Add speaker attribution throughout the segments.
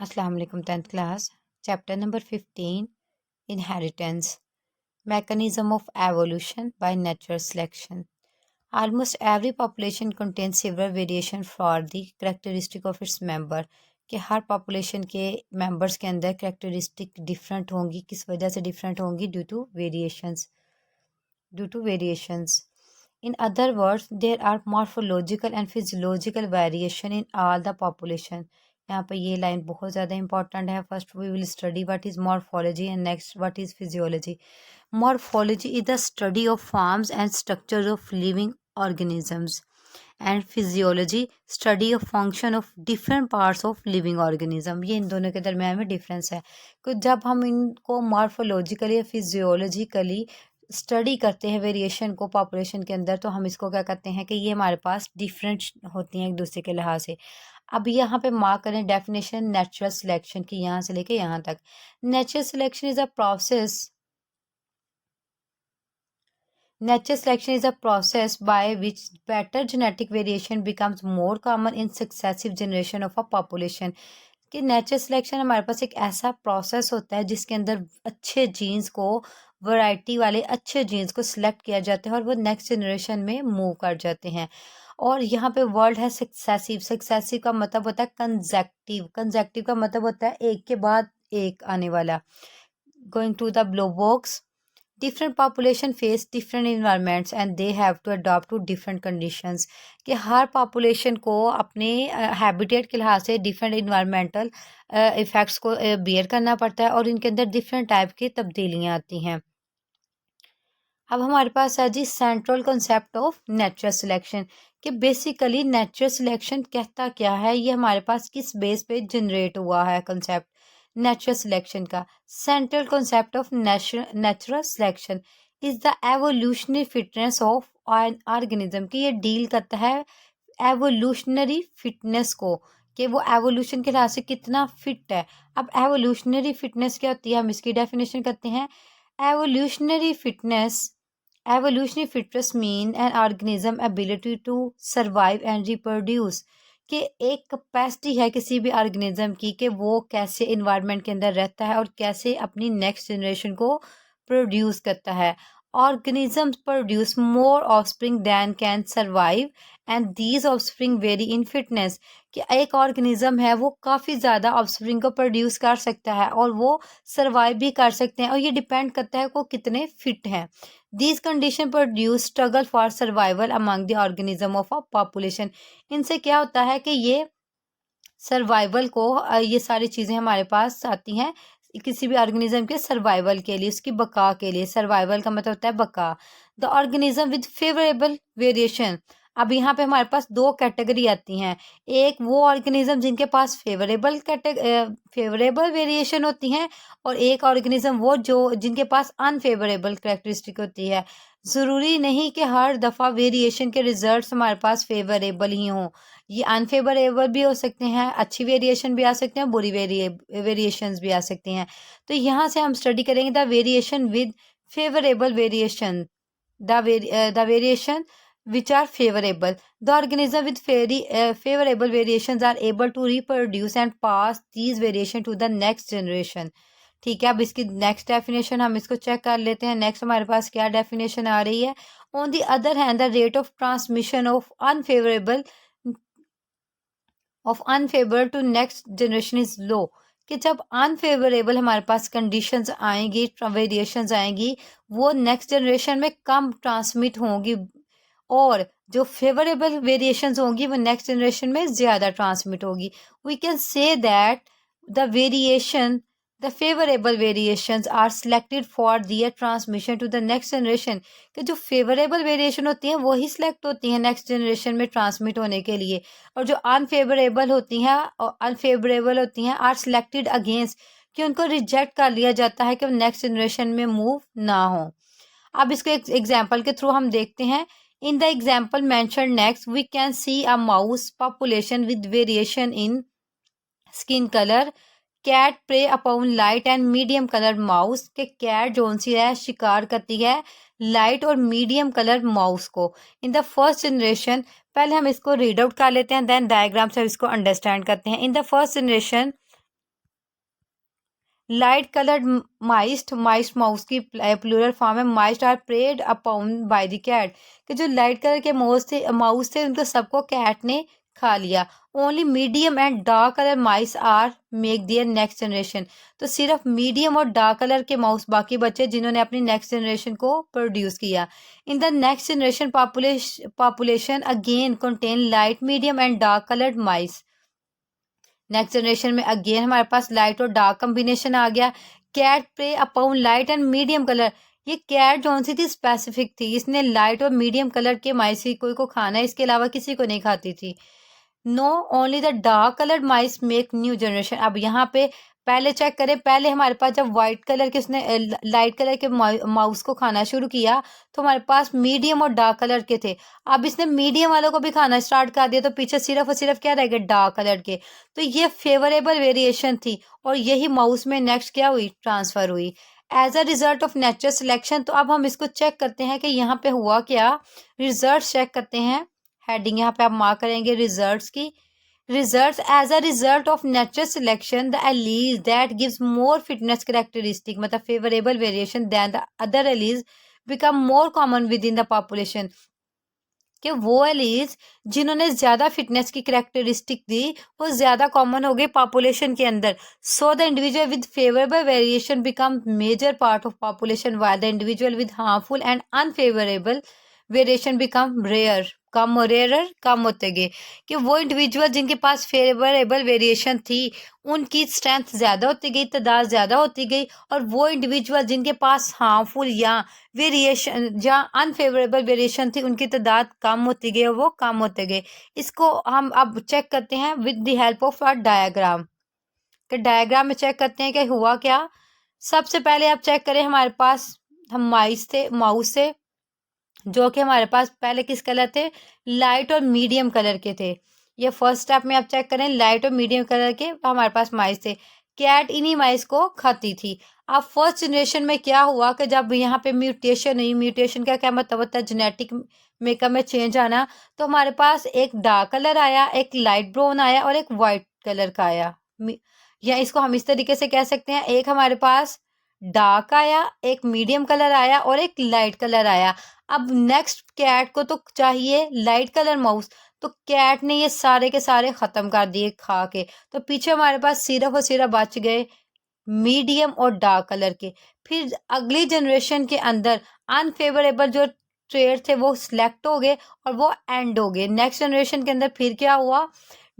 Speaker 1: Assalamu alaikum 10th class. Chapter number 15, Inheritance, Mechanism of Evolution by Natural Selection. Almost every population contains several variation for the characteristic of its member. कि हर population के members के अंदर characteristic different होंगी, किस वजह से different होंगी? Due to variations. In other words, there are morphological and physiological variation in all the population. यहाँ पर ये लाइन बहुत ज़्यादा इंपॉर्टेंट है. First we will study what is morphology and next what is physiology. Morphology is the study of forms and structures of living organisms, and physiology study of function of different parts of living organism. ये इन दोनों के दरम्यान में difference है. तो जब हम इनको मॉर्फोलॉजिकली या फिजियोलॉजिकली स्टडी करते हैं वेरिएशन को पॉपुलेशन के अंदर, तो हम इसको क्या कहते हैं कि ये हमारे पास डिफरेंट होती हैं एक दूसरे के लिहाज से. अब यहाँ पे मार्क करें डेफिनेशन नेचुरल सिलेक्शन की, यहाँ से लेके यहाँ तक. Natural selection is a process. Natural selection is a process by which better genetic variation becomes more common in successive generation of a population. कि नेचुरल सिलेक्शन हमारे पास एक ऐसा प्रोसेस होता है जिसके अंदर अच्छे जीन्स को, वैरायटी वाले अच्छे जीन्स को सिलेक्ट किया जाता है और वो नेक्स्ट जनरेशन में मूव कर जाते हैं. और यहाँ पे वर्ड है सक्सेसिव. सक्सेसिव का मतलब होता है कंजेक्टिव. कंजेक्टिव का मतलब होता है एक के बाद एक आने वाला. Going to the blow box. different population face different environments and they have to adopt to different conditions. कि हर population को अपने habitat के लिहाज से different environmental effects को bear करना पड़ता है और इनके अंदर different type की तब्दीलियाँ आती हैं. अब हमारे पास है जी central concept of natural selection. कि बेसिकली नेचुरल सिलेक्शन कहता क्या है, ये हमारे पास किस बेस पे जनरेट हुआ है कॉन्सेप्ट नेचुरल सिलेक्शन का. Central concept of natural selection is the evolutionary fitness of an organism. कि ये डील करता है एवोल्यूशनरी फिटनेस को, कि वो एवोल्यूशन के लिहाज से कितना फिट है. अब एवोल्यूशनरी फिटनेस क्या होती है, हम इसकी डेफिनेशन करते हैं. Evolutionary fitness mean an organism ability to survive and reproduce. कि एक कैपेसिटी है किसी भी ऑर्गेनिज्म की कि वो कैसे इन्वायरमेंट के अंदर रहता है और कैसे अपनी नेक्स्ट जनरेशन को प्रोड्यूस करता है. Organisms produce more offspring than can survive and these offspring vary in fitness. कि एक ऑर्गेनिज्म है वो काफ़ी ज़्यादा ऑफस्प्रिंग को प्रोड्यूस कर सकता है और वो सर्वाइव भी कर सकते हैं और ये डिपेंड करता है वो कितने फिट हैं. These condition produce struggle for survival among the organism of a population. इनसे क्या होता है कि ये सर्वाइवल को ये सारी चीज़ें हमारे पास आती हैं किसी भी ऑर्गेनिज्म के सर्वाइवल के लिए, उसकी बका के लिए. सर्वाइवल का मतलब होता है बका. The organism with favourable variation. अब यहाँ पे हमारे पास दो कैटेगरी आती हैं. एक वो ऑर्गेनिज्म जिनके पास फेवरेबल वेरिएशन होती हैं और एक ऑर्गेनिज्म वो जो जिनके पास अनफेवरेबल कैरेक्टरिस्टिक होती है. ज़रूरी नहीं कि हर दफ़ा वेरिएशन के रिजल्ट्स हमारे पास फेवरेबल ही हों. ये अनफेवरेबल भी हो सकते हैं, अच्छी वेरिएशन भी आ सकते हैं, बुरी वेरिएशंस भी आ सकती हैं. तो यहाँ से हम स्टडी करेंगे the variation with favourable variation. The variation which are favorable. The organism with favorable variations are able to reproduce and pass these variation to the next generation. ठीक है, अब इसकी नेक्स्ट डेफिनेशन हम इसको चेक कर लेते हैं. नेक्स्ट हमारे पास क्या डेफिनेशन आ रही है. On the other hand the rate of transmission of unfavourable to next generation is low. कि जब अनफेवरेबल हमारे पास कंडीशंस आएंगी, वेरिएशंस आएंगी, वो नेक्स्ट जनरेशन में कम ट्रांसमिट होंगी और जो फेवरेबल वेरिएशंस होंगी वो नेक्स्ट जनरेशन में ज़्यादा ट्रांसमिट होगी. We can say that the favourable variations are selected for their transmission to the next generation. कि जो फेवरेबल वेरिएशन होती हैं वही सिलेक्ट होती हैं नेक्स्ट जनरेशन में ट्रांसमिट होने के लिए और जो अनफेवरेबल होती हैं आर सिलेक्टेड अगेंस्ट, कि उनको रिजेक्ट कर लिया जाता है कि वो नेक्स्ट जनरेशन में मूव ना हो. अब इसको एक एग्जाम्पल के थ्रू हम देखते हैं. In the example mentioned next, we can see a mouse population with variation in skin color. Cat prey upon light and medium colored mouse. के कैट जोन सी है शिकार करती है लाइट और मीडियम कलर माउस को. इन द फर्स्ट जनरेशन, पहले हम इसको रीड आउट कर लेते हैं, देन डायग्राम से इसको अंडरस्टैंड करते हैं. In the first generation light coloured mice mouse की प्लूरल फॉर्म है। Mice are preyed upon by the cat, कि जो लाइट कलर के माउस थे उनको सबको कैट ने खा लिया। Only medium and dark colour mice are make their next generation, तो सिर्फ मीडियम और डार्क कलर के माउस बाकी बचे जिन्होंने अपनी नेक्स्ट जनरेशन को प्रोड्यूस किया। In the next generation population again contain light medium and dark coloured mice. Next generation में अगेन हमारे पास लाइट और डार्क कॉम्बिनेशन आ गया। Cat prey upon light and medium colour, ये कैट जौन सी थी स्पेसिफिक थी, इसने लाइट और मीडियम कलर के माइस ही कोई को खाना है, इसके अलावा किसी को नहीं खाती थी। No only the dark coloured mice make new generation. अब यहाँ पे पहले चेक करें, पहले हमारे पास जब व्हाइट कलर के उसने लाइट कलर के माउस को खाना शुरू किया तो हमारे पास मीडियम और डार्क कलर के थे। अब इसने मीडियम वालों को भी खाना स्टार्ट कर दिया तो पीछे सिर्फ और सिर्फ क्या रह गए, डार्क कलर के। तो ये फेवरेबल वेरिएशन थी और यही माउस में नेक्स्ट क्या हुई, ट्रांसफर हुई as a result of natural selection. तो अब हम इसको चेक करते हैं कि यहाँ पे हुआ क्या, रिजल्ट चेक करते हैं। हेडिंग यहाँ पे आप मार्क करेंगे रिजल्ट्स की। Results as a result of natural selection the alleles that gives more fitness characteristic, मतलब favourable variation than the other alleles become more common within the population, कि वो एलीज जिन्होंने ज्यादा फिटनेस की characteristic दी वो ज्यादा common हो गई पॉपुलेशन के अंदर। So the individual with favourable variation become major part of population while the individual with harmful and unfavourable variation become rare, कम होते गए। कि वो इंडिविजुअल जिनके पास फेवरेबल वेरिएशन थी उनकी स्ट्रेंथ ज़्यादा होती गई, तादाद ज़्यादा होती गई, और वो इंडिविजुअल जिनके पास हार्मफुल या वेरिएशन या अनफेवरेबल वेरिएशन थी उनकी तादाद कम होती गई और वो कम होते गए। इसको हम अब चेक करते हैं with the help of a diagram, कि डायग्राम में चेक करते हैं कि हुआ क्या। सबसे पहले आप चेक करें, हमारे पास हम माउस से जो कि हमारे पास पहले किस कलर थे, लाइट और मीडियम कलर के थे। ये फर्स्ट स्टेप में आप चेक करें, लाइट और मीडियम कलर के हमारे पास माइस थे। कैट इन्हीं माइस को खाती थी। अब फर्स्ट जनरेशन में क्या हुआ कि जब यहाँ पे म्यूटेशन हुई, म्यूटेशन का क्या मतलब होता है, जेनेटिक मेकअप में चेंज आना, तो हमारे पास एक डार्क कलर आया, एक लाइट ब्राउन आया और एक वाइट कलर का आया। या इसको हम इस तरीके से कह सकते हैं, एक हमारे पास डार्क आया, एक मीडियम कलर आया और एक लाइट कलर आया। अब नेक्स्ट कैट को तो चाहिए लाइट कलर माउस, तो कैट ने ये सारे के सारे खत्म कर दिए खा के, तो पीछे हमारे पास सिर्फ और सिर्फ बच गए मीडियम और डार्क कलर के। फिर अगली जनरेशन के अंदर अनफेवरेबल जो ट्रेड थे वो सिलेक्ट हो गए और वो एंड हो गए। नेक्स्ट जनरेशन के अंदर फिर क्या हुआ,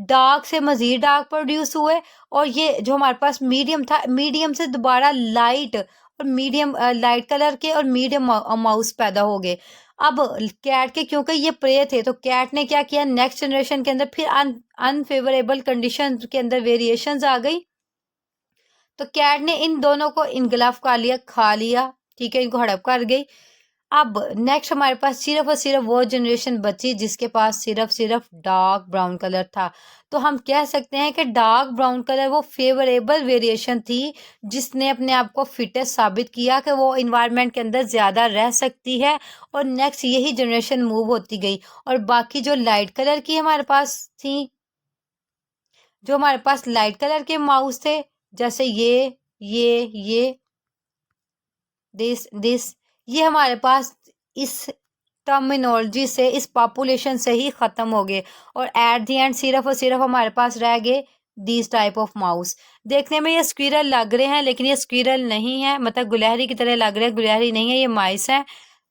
Speaker 1: डार्क से मजीद डार्क प्रोड्यूस हुए और ये जो हमारे पास मीडियम था, मीडियम से दोबारा लाइट और मीडियम लाइट कलर के और मीडियम माउस पैदा हो गए। अब कैट के क्योंकि ये प्रे थे तो कैट ने क्या किया, नेक्स्ट जनरेशन के अंदर फिर अनफेवरेबल कंडीशन के अंदर वेरिएशंस आ गई, तो कैट ने इन दोनों को इनगलाफ कर लिया, खा लिया, ठीक है, इनको हड़प कर गई। अब नेक्स्ट हमारे पास सिर्फ और सिर्फ वो जनरेशन बची जिसके पास सिर्फ सिर्फ डार्क ब्राउन कलर था। तो हम कह सकते हैं कि डार्क ब्राउन कलर वो फेवरेबल वेरिएशन थी जिसने अपने आप को फिटेस्ट साबित किया कि वो इन्वायरमेंट के अंदर ज़्यादा रह सकती है, और नेक्स्ट यही जनरेशन मूव होती गई। और बाकी जो लाइट कलर की हमारे पास थी, जो हमारे पास लाइट कलर के माउस थे, जैसे ये दिस ये हमारे पास इस टर्मिनोलॉजी से, इस पॉपुलेशन से ही ख़त्म हो गए, और एट द एंड सिर्फ और सिर्फ हमारे पास रह गए दीज टाइप ऑफ माउस। देखने में ये स्क्विरल लग रहे हैं लेकिन ये स्क्विरल नहीं है, मतलब गुलहरी की तरह लग रहे हैं, गुलहरी नहीं है, ये माइस है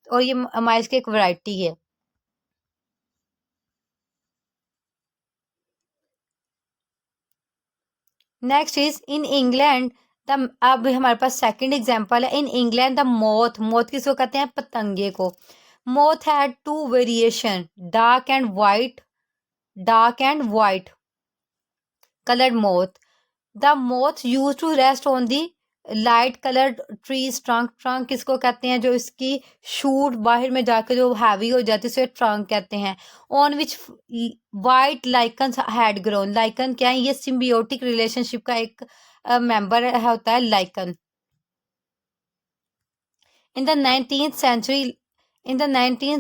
Speaker 1: और ये माइस की एक वैरायटी है। Next is in England the, अब हमारे पास सेकंड एग्जांपल है। इन इंग्लैंड द मोथ किसको कहते हैं, पतंगे को। Moth had two variation, dark and white colored moth. The moth used to rest on the light coloured trees trunk किसको कहते हैं, जो इसकी शूट बाहर में जाकर जो हैवी हो जाती है उसे ट्रंक कहते हैं। On which white lichen had grown, lichen क्या है, ये सिम्बियोटिक रिलेशनशिप का एक मेंबर होता है lichen. In the 19th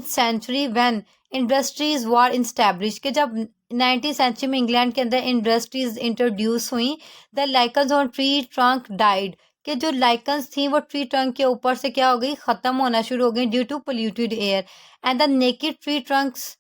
Speaker 1: century, when industries were established, कि जब 19th century में इंग्लैंड के अंदर इंडस्ट्रीज इंट्रोड्यूस हुई, the lichens on tree trunk died, कि जो लाइकन्स थी वो ट्री ट्रंक के ऊपर से क्या हो गई, ख़त्म होना शुरू हो गई due to polluted air, and the naked tree trunks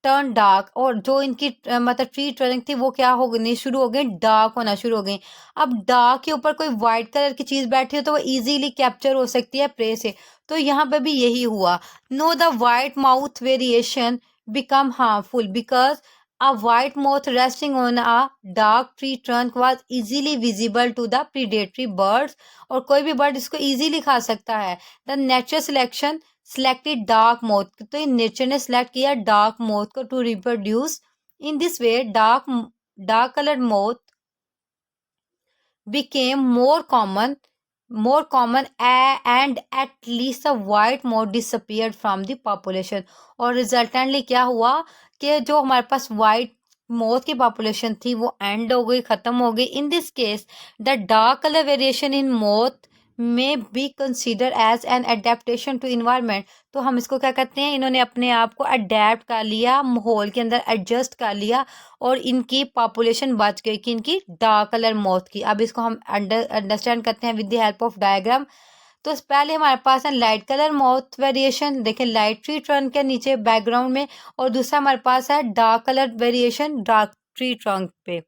Speaker 1: turn dark, और जो इनकी मतलब ट्री ट्रंक थी वो क्या होनी शुरू हो गई, डार्क होना शुरू हो गई। अब डार्क के ऊपर कोई वाइट कलर की चीज़ बैठी हो तो वो इजीली कैप्चर हो सकती है प्रे से, तो यहाँ पे भी यही हुआ। Know the white mouth variation become harmful because a white moth resting on a dark tree trunk was easily visible to the predatory birds, और कोई भी बर्ड इसको easily खा सकता है। The natural selection selected dark moth, तो ये nature ने सेलेक्ट किया डार्क मोथ को to reproduce. In this way dark colored moth became more common and at least a white moth disappeared from the population, और resultantly क्या हुआ कि जो हमारे पास वाइट मोथ की पॉपुलेशन थी वो एंड हो गई, ख़त्म हो गई। In this case the dark colour variation in moth में be consider as an adaptation to environment, तो हम इसको क्या कहते हैं, इन्होंने अपने आप को अडेप्ट कर लिया, माहौल के अंदर एडजस्ट कर लिया, और इनकी पॉपुलेशन बच गई कि इनकी डार्क कलर मोथ की। अब इसको हम अंडरस्टैंड करते हैं with the help of diagram. तो पहले हमारे पास है लाइट कलर माउथ वेरिएशन, देखें लाइट ट्री ट्रंक के नीचे बैकग्राउंड में, और दूसरा हमारे पास है dark colour variation dark tree trunk पे।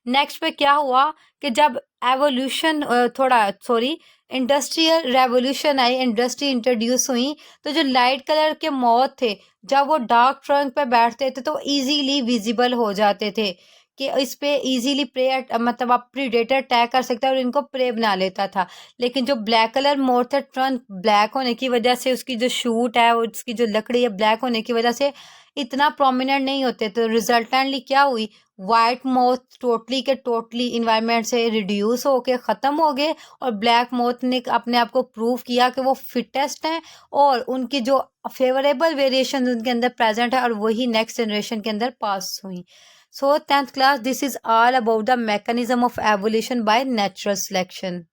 Speaker 1: नेक्स्ट पे क्या हुआ कि जब एवोल्यूशन इंडस्ट्रियल रेवोल्यूशन आई, इंडस्ट्री इंट्रोड्यूस हुई, तो जो लाइट कलर के माउथ थे जब वो डार्क ट्रंक पे बैठते थे तो इजीली विजिबल हो जाते थे कि इस पे इजीली प्रे मतलब आप प्रीडेटर अटैक कर सकते हैं और इनको प्रे बना लेता था। लेकिन जो ब्लैक कलर माउथ है, ट्रंक ब्लैक होने की वजह से उसकी जो शूट है, उसकी जो लकड़ी है ब्लैक होने की वजह से इतना प्रोमिनेंट नहीं होते, तो रिजल्टेंटली क्या हुई, वाइट माउथ टोटली के टोटली इन्वायरमेंट से रिड्यूस होके ख़त्म हो गए, और ब्लैक माउथ ने अपने आप को प्रूव किया कि वो फिटेस्ट हैं, और उनकी जो फेवरेबल वेरिएशन उनके अंदर प्रेजेंट है और वही नेक्स्ट जनरेशन के अंदर पास हुई। सो 10th class, this is all about the mechanism of evolution by natural selection.